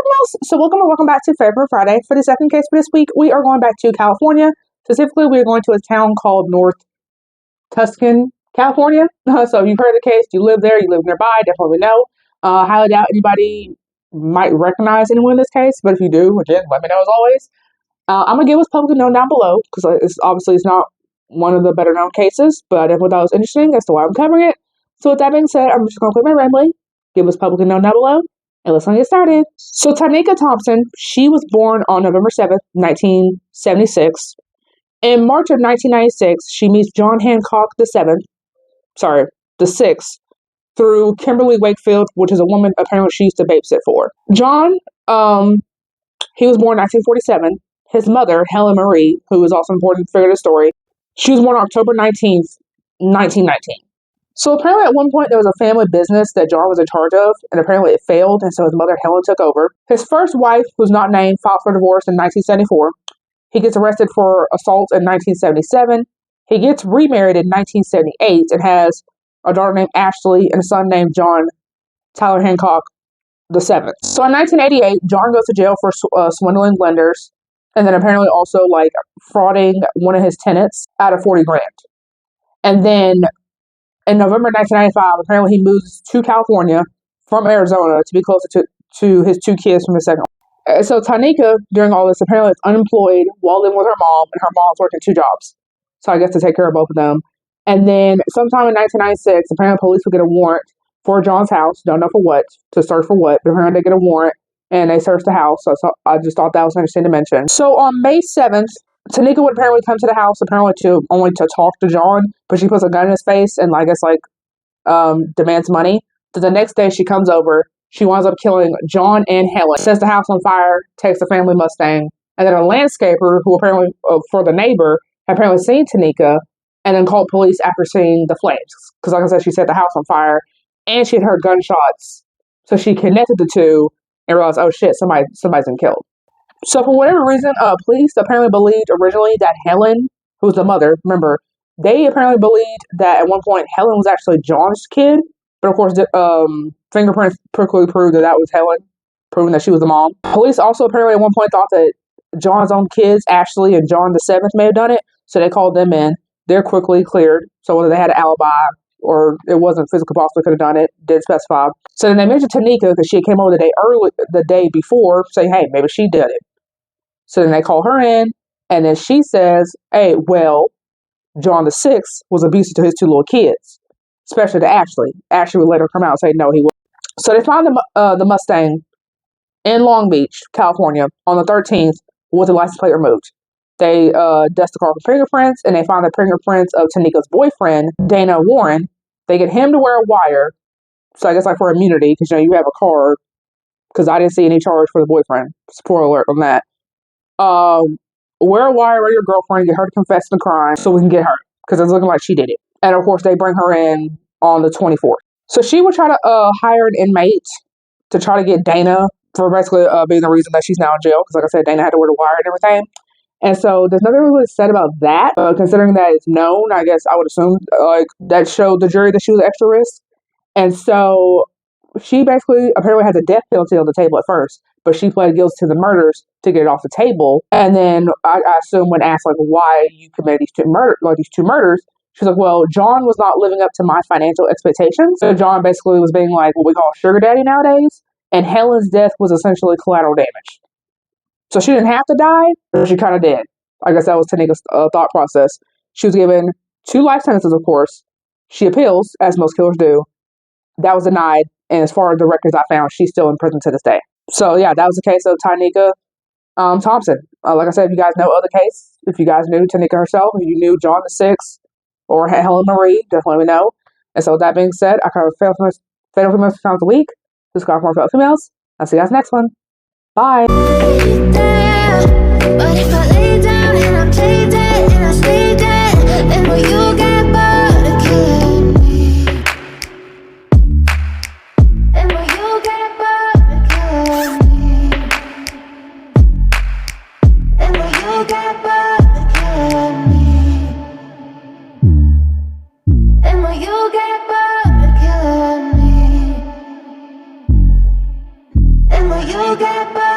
females, so welcome back to Favorite Friday. For the second case for this week, we are going back to California. Specifically, we are going to a town called North Tuscan, California. So if you've heard of the case, you live there, you live nearby, definitely know. Highly doubt anybody might recognize anyone in this case, but if you do, again, let me know as always. I'm going to give what's publicly known down below, because it's not one of the better known cases, but I definitely thought it was interesting as to why I'm covering it. So with that being said, I'm just going to quit my rambling, give what's publicly known down below, and let's get started. So Tynickia Thompson, she was born on November 7th, 1976. In March of 1996, she meets John Hancock the 6th, through Kimberly Wakefield, which is a woman apparently she used to babysit for. John, he was born in 1947. His mother, Helen Marie, who is also an important figure of the story, she was born October 19th, 1919. So apparently at one point there was a family business that John was in charge of, and apparently it failed, and so his mother Helen took over. His first wife, who's not named, filed for divorce in 1974. He gets arrested for assault in 1977. He gets remarried in 1978 and has a daughter named Ashley and a son named John Tyler Hancock the 7th. So in 1988, John goes to jail for swindling lenders, and then apparently also frauding one of his tenants out of 40 grand. And then in November 1995, apparently he moves to California from Arizona to be closer to his two kids from his second wife. So Tynickia, during all this, apparently is unemployed while living with her mom, and her mom's working two jobs. So I guess to take care of both of them. And then sometime in 1996, apparently police would get a warrant for John's house. Don't know for what, to search for what, but apparently they get a warrant and they search the house. So I just thought that was interesting to mention. So on May 7th, Tynickia would apparently come to the house apparently only to talk to John, but she puts a gun in his face and demands money. So the next day she comes over, she winds up killing John and Helen, sets the house on fire, takes the family Mustang, and then a landscaper who apparently for the neighbor had apparently seen Tynickia and then called police after seeing the flames. Because like I said, she set the house on fire and she had heard gunshots. So she connected the two and realized, oh shit, somebody's been killed. So for whatever reason, police apparently believed originally that Helen, who was the mother, remember, they apparently believed that at one point Helen was actually John's kid. But of course, fingerprints quickly proved that was Helen, proving that she was the mom. Police also apparently at one point thought that John's own kids, Ashley and John the 7th, may have done it. So they called them in. They're quickly cleared. So whether they had an alibi or it wasn't physically possible, could have done it, did specify. So then they mentioned Tynickia because she came over the day before, saying, hey, maybe she did it. So then they call her in, and then she says, hey, well, John the 6th was abusive to his two little kids, especially to Ashley. Ashley would later come out and say, no, he wasn't. So they find the Mustang in Long Beach, California, on the 13th with the license plate removed. They dust the car for fingerprints, and they find the fingerprints of Tynickia's boyfriend, Dana Warren. They get him to wear a wire, so I guess for immunity, because you have a car, because I didn't see any charge for the boyfriend. Spoiler alert on that. Wear a wire with your girlfriend, get her to confess the crime so we can get her, because it's looking like she did it. And of course, they bring her in on the 24th. So she would try to hire an inmate to try to get Dana for basically being the reason that she's now in jail, because like I said, Dana had to wear the wire and everything. And so there's nothing really said about that, considering that it's known. I guess I would assume that showed the jury that she was extra risk. And so she basically apparently had the death penalty on the table at first, but she pled guilty to the murders to get it off the table. And then I assume when asked why you committed these two murders, she's like, well, John was not living up to my financial expectations. So John basically was being what we call sugar daddy nowadays. And Helen's death was essentially collateral damage. So she didn't have to die, but she kind of did. I guess that was Tynickia's thought process. She was given 2 life sentences, of course. She appeals, as most killers do. That was denied. And as far as the records I found, she's still in prison to this day. So yeah, that was the case of Tynickia Thompson. Like I said, if you guys know other case, if you guys knew Tynickia herself, if you knew John the 6th or Helen Marie, definitely let me know. And so with that being said, I covered fatal females times a week. Subscribe for more fatal females. I'll see you guys next one. Bye. But if I lay down and I play dead and I stay dead, then will you get bored of killing me? Then will you get bored of killing me? Then will you get bored of killing me? Then will you get bored of killing me? Then will you get bored.